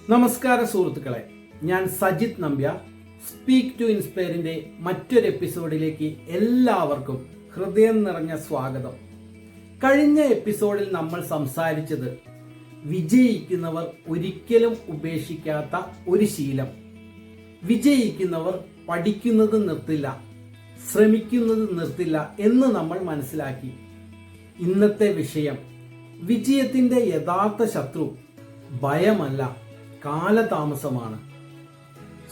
നമസ്കാരം സുഹൃത്തുക്കളെ, ഞാൻ സജിത് നമ്പ്യാർ. സ്പീക്ക് ടു ഇൻസ്പയറിന്റെ മറ്റൊരു എപ്പിസോഡിലേക്ക് എല്ലാവർക്കും ഹൃദയം നിറഞ്ഞ സ്വാഗതം. കഴിഞ്ഞ എപ്പിസോഡിൽ നമ്മൾ സംസാരിച്ചത് വിജയിക്കുന്നവർ ഒരിക്കലും ഉപേക്ഷിക്കാത്ത ഒരു ശീലം. വിജയിക്കുന്നവർ പഠിക്കുന്നത് നിർത്തില്ല, ശ്രമിക്കുന്നത് നിർത്തില്ല എന്ന് നമ്മൾ മനസ്സിലാക്കി. ഇന്നത്തെ വിഷയം വിജയത്തിന്റെ യഥാർത്ഥ ശത്രു ഭയമല്ല, കാലതാമസമാണ്.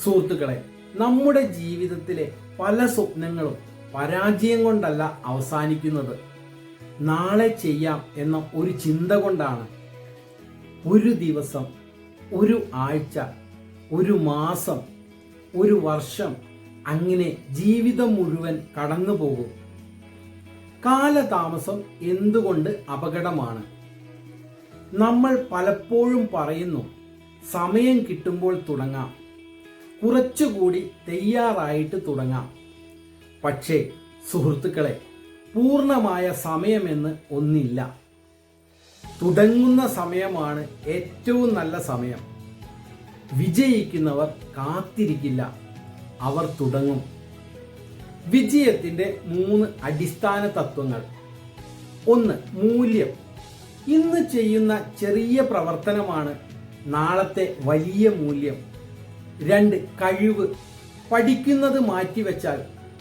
സുഹൃത്തുക്കളെ, നമ്മുടെ ജീവിതത്തിലെ പല സ്വപ്നങ്ങളും പരാജയം കൊണ്ടല്ല അവസാനിക്കുന്നത്, നാളെ ചെയ്യാം എന്ന ഒരു ചിന്ത കൊണ്ടാണ്. ഒരു ദിവസം, ഒരു ആഴ്ച, ഒരു മാസം, ഒരു വർഷം, അങ്ങനെ ജീവിതം മുഴുവൻ കടന്നു പോകും. കാലതാമസം എന്തുകൊണ്ട് അപകടമാണ്? നമ്മൾ പലപ്പോഴും പറയുന്നു, സമയം കിട്ടുമ്പോൾ തുടങ്ങാം, കുറച്ചുകൂടി തയ്യാറായിട്ട് തുടങ്ങാം. പക്ഷേ സുഹൃത്തുക്കളെ, പൂർണ്ണമായ സമയമെന്ന് ഒന്നില്ല. തുടങ്ങുന്ന സമയമാണ് ഏറ്റവും നല്ല സമയം. വിജയിക്കുന്നവർ കാത്തിരിക്കില്ല, അവർ തുടങ്ങും. വിജയത്തിന്റെ 3 അടിസ്ഥാന തത്വങ്ങൾ. 1. മൂല്യം. ഇന്ന് ചെയ്യുന്ന ചെറിയ പ്രവർത്തനമാണ് നാളത്തെ വലിയ മൂല്യം. 2. കഴിവ്. പഠിക്കുന്നത് മാറ്റിവെച്ചാൽ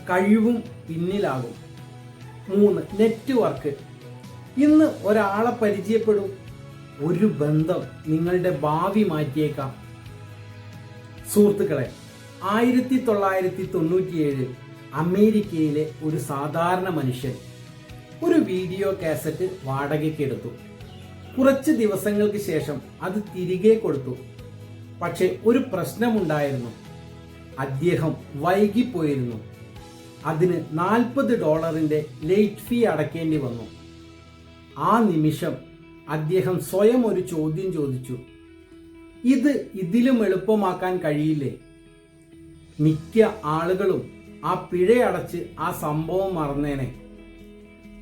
കഴിവും പിന്നിലാകും. 3. നെറ്റ്വർക്ക്. ഇന്ന് ഒരാളെ പരിചയപ്പെടൂ, ഒരു ബന്ധം നിങ്ങളുടെ ഭാവി മാറ്റിയേക്കാം. സുഹൃത്തുക്കളെ, 1997 അമേരിക്കയിലെ ഒരു സാധാരണ മനുഷ്യൻ ഒരു വീഡിയോ കാസറ്റ് വാടകയ്ക്കെടുത്തു. കുറച്ച് ദിവസങ്ങൾക്ക് ശേഷം അത് തിരികെ കൊടുത്തു. പക്ഷെ ഒരു പ്രശ്നമുണ്ടായിരുന്നു. അദ്ദേഹം വൈകിപ്പോയിരുന്നു. അതിന് $40 ലേറ്റ് ഫീ അടയ്ക്കേണ്ടി വന്നു. ആ നിമിഷം അദ്ദേഹം സ്വയം ഒരു ചോദ്യം ചോദിച്ചു: ഇതിലും എളുപ്പമാക്കാൻ കഴിയില്ലേ? മിക്ക ആളുകളും ആ പിഴയടച്ച് ആ സംഭവം മറന്നേനെ.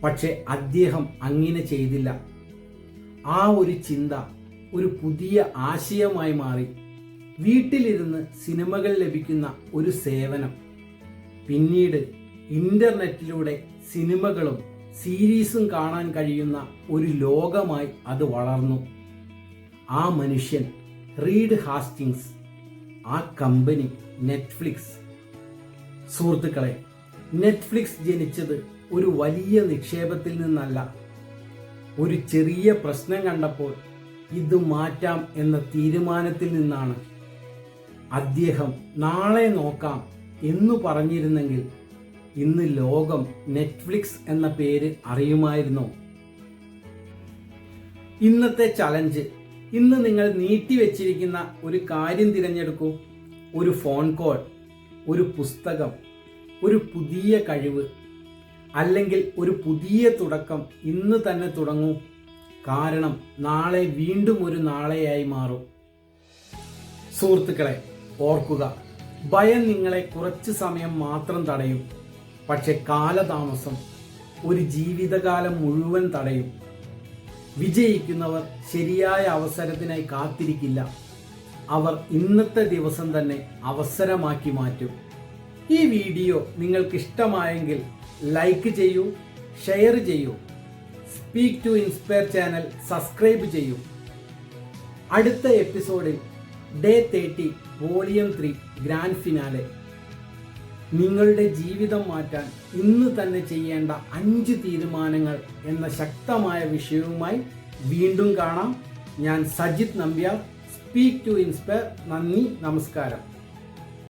പക്ഷെ അദ്ദേഹം അങ്ങനെ ചെയ്തില്ല. ആ ഒരു ചിന്ത ഒരു പുതിയ ആശയമായി മാറി. വീട്ടിലിരുന്ന് സിനിമകൾ ലഭിക്കുന്ന ഒരു സേവനം, പിന്നീട് ഇന്റർനെറ്റിലൂടെ സിനിമകളും സീരീസും കാണാൻ കഴിയുന്ന ഒരു ലോകമായി അത് വളർന്നു. ആ മനുഷ്യൻ റീഡ് ഹാസ്റ്റിങ്സ്, ആ കമ്പനി നെറ്റ്ഫ്ലിക്സ്. സുഹൃത്തുക്കളെ, നെറ്റ്ഫ്ലിക്സ് ജനിച്ചത് ഒരു വലിയ നിക്ഷേപത്തിൽ നിന്നല്ല. ഒരു ചെറിയ പ്രശ്നം കണ്ടപ്പോൾ ഇത് മാറ്റാം എന്ന തീരുമാനത്തിൽ നിന്നാണ്. അദ്ദേഹം നാളെ നോക്കാം എന്ന് പറഞ്ഞിരുന്നെങ്കിൽ ഇന്ന് ലോകം നെറ്റ്ഫ്ലിക്സ് എന്ന പേര് അറിയുമായിരുന്നോ? ഇന്നത്തെ ചലഞ്ച്: ഇന്ന് നിങ്ങൾ നീട്ടിവെച്ചിരിക്കുന്ന ഒരു കാര്യം തിരഞ്ഞെടുക്കൂ. ഒരു ഫോൺ കോൾ, ഒരു പുസ്തകം, ഒരു പുതിയ കഴിവ്, അല്ലെങ്കിൽ ഒരു പുതിയ തുടക്കം ഇന്ന് തന്നെ തുടങ്ങൂ. കാരണം നാളെ വീണ്ടും ഒരു നാളെയായി മാറും. സുഹൃത്തുക്കളെ, ഓർക്കുക, ഭയം നിങ്ങളെ കുറച്ച് സമയം മാത്രം തടയും. പക്ഷെ കാലതാമസം ഒരു ജീവിതകാലം മുഴുവൻ തടയും. വിജയിക്കുന്നവർ ശരിയായ അവസരത്തിനായി കാത്തിരിക്കില്ല, അവർ ഇന്നത്തെ ദിവസം തന്നെ അവസരമാക്കി മാറ്റും. ഈ വീഡിയോ നിങ്ങൾക്ക് ഇഷ്ടമായെങ്കിൽ ലൈക്ക് ചെയ്യൂ, ഷെയർ ചെയ്യൂ, speak to inspire channel subscribe ചെയ്യൂ. അടുത്ത എപ്പിസോഡിൽ ഡേ 30 വോളിയം 3 ഗ്രാൻഡ് ഫിനാലെ. നിങ്ങളുടെ ജീവിതം മാറ്റാൻ ഇന്ന് തന്നെ ചെയ്യേണ്ട 5 തീരുമാനങ്ങൾ എന്ന ശക്തമായ വിഷയവുമായി വീണ്ടും കാണാം. ഞാൻ Sajith Nambiar, speak to inspire. നന്ദി, നമസ്കാരം.